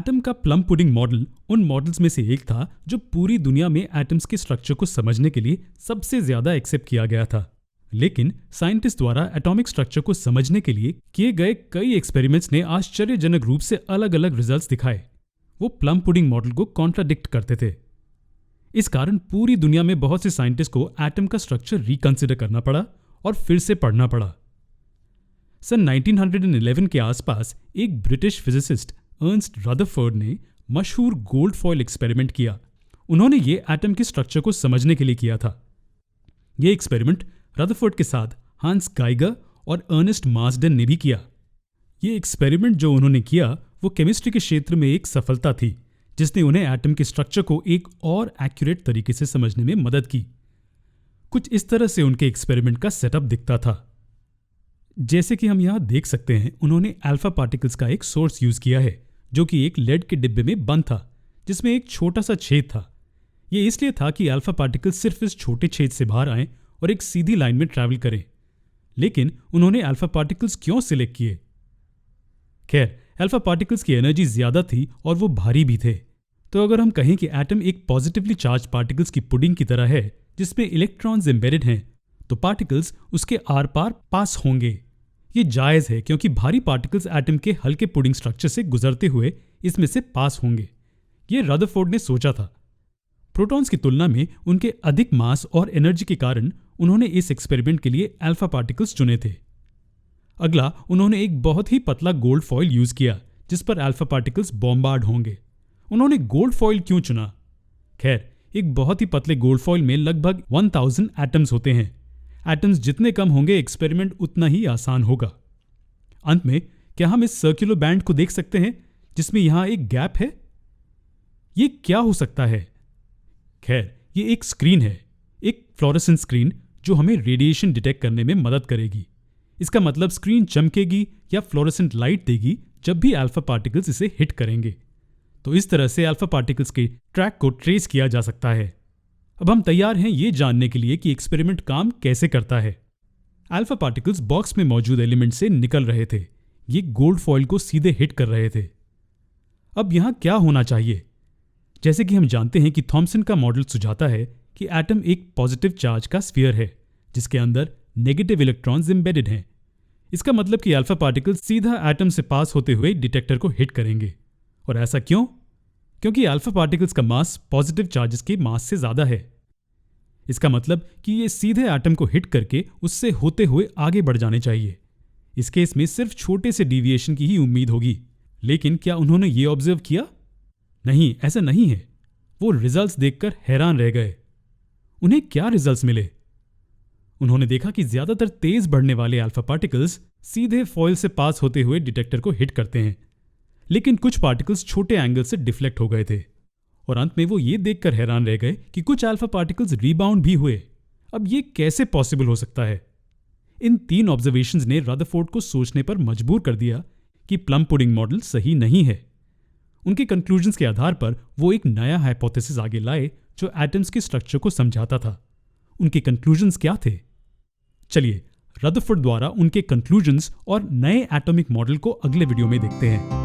Atom का plum pudding model उन models में से एक था जो पूरी दुनिया में एटम्स के स्ट्रक्चर को समझने के लिए सबसे ज्यादा एक्सेप्ट किया गया था। लेकिन साइंटिस्ट द्वारा एटॉमिक स्ट्रक्चर को समझने के लिए किए गए कई एक्सपेरिमेंट्स ने आश्चर्यजनक रूप से अलग अलग रिजल्ट्स दिखाए। वो प्लम पुडिंग मॉडल को कॉन्ट्राडिक्ट करते थे। इस कारण पूरी दुनिया में बहुत से साइंटिस्ट को एटम का स्ट्रक्चर रिकंसिडर करना पड़ा और फिर से पढ़ना पड़ा। सन 1911 के आसपास एक ब्रिटिश फिजिसिस्ट अर्नस्ट रदरफोर्ड ने मशहूर गोल्ड फॉइल एक्सपेरिमेंट किया। उन्होंने ये एटम के स्ट्रक्चर को समझने के लिए किया था। यह एक्सपेरिमेंट रदरफोर्ड के साथ हांस गाइगर और अर्नेस्ट मार्सडेन ने भी किया। ये एक्सपेरिमेंट जो उन्होंने किया वो केमिस्ट्री के क्षेत्र में एक सफलता थी, जिसने उन्हें एटम के स्ट्रक्चर को एक और एक्यूरेट तरीके से समझने में मदद की। कुछ इस तरह से उनके एक्सपेरिमेंट का सेटअप दिखता था। जैसे कि हम यहां देख सकते हैं, उन्होंने अल्फा पार्टिकल्स का एक सोर्स यूज किया है जो कि एक लेड के डिब्बे में बंद था, जिसमें एक छोटा सा छेद था। यह इसलिए था कि अल्फा पार्टिकल्स सिर्फ इस छोटे छेद से बाहर आएं और एक सीधी लाइन में ट्रैवल करें। लेकिन उन्होंने अल्फा पार्टिकल्स क्यों सिलेक्ट किए? खैर, अल्फा पार्टिकल्स की एनर्जी ज्यादा थी और वो भारी भी थे। तो अगर हम कहें कि एटम एक पॉजिटिवली चार्ज पार्टिकल्स की पुडिंग की तरह है जिसमें इलेक्ट्रॉन्स एम्बेडेड हैं, तो पार्टिकल्स उसके आर पार पास होंगे। ये जायज है क्योंकि भारी पार्टिकल्स एटम के हल्के पुडिंग स्ट्रक्चर से गुजरते हुए इसमें से पास होंगे। ये रदरफोर्ड ने सोचा था। प्रोटॉन्स की तुलना में उनके अधिक मास और एनर्जी के कारण उन्होंने इस एक्सपेरिमेंट के लिए अल्फा पार्टिकल्स चुने थे। अगला, उन्होंने एक बहुत ही पतला गोल्ड फॉइल यूज किया जिस पर अल्फा पार्टिकल्स बॉम्बार्ड होंगे। उन्होंने गोल्ड फॉइल क्यों चुना? खैर, एक बहुत ही पतले गोल्ड फॉइल में लगभग 1000 एटम्स होते हैं। एटम्स जितने कम होंगे, एक्सपेरिमेंट उतना ही आसान होगा। अंत में, क्या हम इस सर्कुलर बैंड को देख सकते हैं जिसमें यहां एक गैप है? ये क्या हो सकता है? खैर, ये एक स्क्रीन है, एक फ्लोरेसेंट स्क्रीन जो हमें रेडिएशन डिटेक्ट करने में मदद करेगी। इसका मतलब स्क्रीन चमकेगी या फ्लोरेसेंट लाइट देगी जब भी अल्फा पार्टिकल्स इसे हिट करेंगे। तो इस तरह से अल्फा पार्टिकल्स के ट्रैक को ट्रेस किया जा सकता है। अब हम तैयार हैं ये जानने के लिए कि एक्सपेरिमेंट काम कैसे करता है। अल्फा पार्टिकल्स बॉक्स में मौजूद एलिमेंट से निकल रहे थे। ये गोल्ड फॉइल को सीधे हिट कर रहे थे। अब यहां क्या होना चाहिए? जैसे कि हम जानते हैं कि थॉमसन का मॉडल सुझाता है कि एटम एक पॉजिटिव चार्ज का स्फीयर है जिसके अंदर नेगेटिव इलेक्ट्रॉन्स एम्बेडेड हैं। इसका मतलब कि अल्फा पार्टिकल्स सीधा एटम से पास होते हुए डिटेक्टर को हिट करेंगे। और ऐसा क्यों? क्योंकि अल्फा पार्टिकल्स का मास पॉजिटिव चार्जेस के मास से ज्यादा है। इसका मतलब कि ये सीधे एटम को हिट करके उससे होते हुए आगे बढ़ जाने चाहिए। इस केस में सिर्फ छोटे से डिविएशन की ही उम्मीद होगी। लेकिन क्या उन्होंने ये ऑब्जर्व किया? नहीं, ऐसा नहीं है। वो रिजल्ट्स देखकर हैरान रह गए। उन्हें क्या रिजल्ट्स मिले? उन्होंने देखा कि ज्यादातर तेज बढ़ने वाले अल्फा पार्टिकल्स सीधे फॉइल से पास होते हुए डिटेक्टर को हिट करते हैं, लेकिन कुछ पार्टिकल्स छोटे एंगल से डिफ्लेक्ट हो गए थे। और अंत में वो ये देखकर हैरान रह गए कि कुछ अल्फा पार्टिकल्स रीबाउंड भी हुए। अब ये कैसे पॉसिबल हो सकता है? इन 3 ऑब्जर्वेशंस ने रदरफोर्ड को सोचने पर मजबूर कर दिया कि प्लम पुडिंग मॉडल सही नहीं है। उनके कंक्लूजन्स के आधार पर वो एक नया हाइपोथेसिस आगे लाए जो एटम्स के स्ट्रक्चर को समझाता था। उनके कंक्लूजन्स क्या थे? चलिए, रदरफोर्ड द्वारा उनके कंक्लूजन्स और नए एटॉमिक मॉडल को अगले वीडियो में देखते हैं।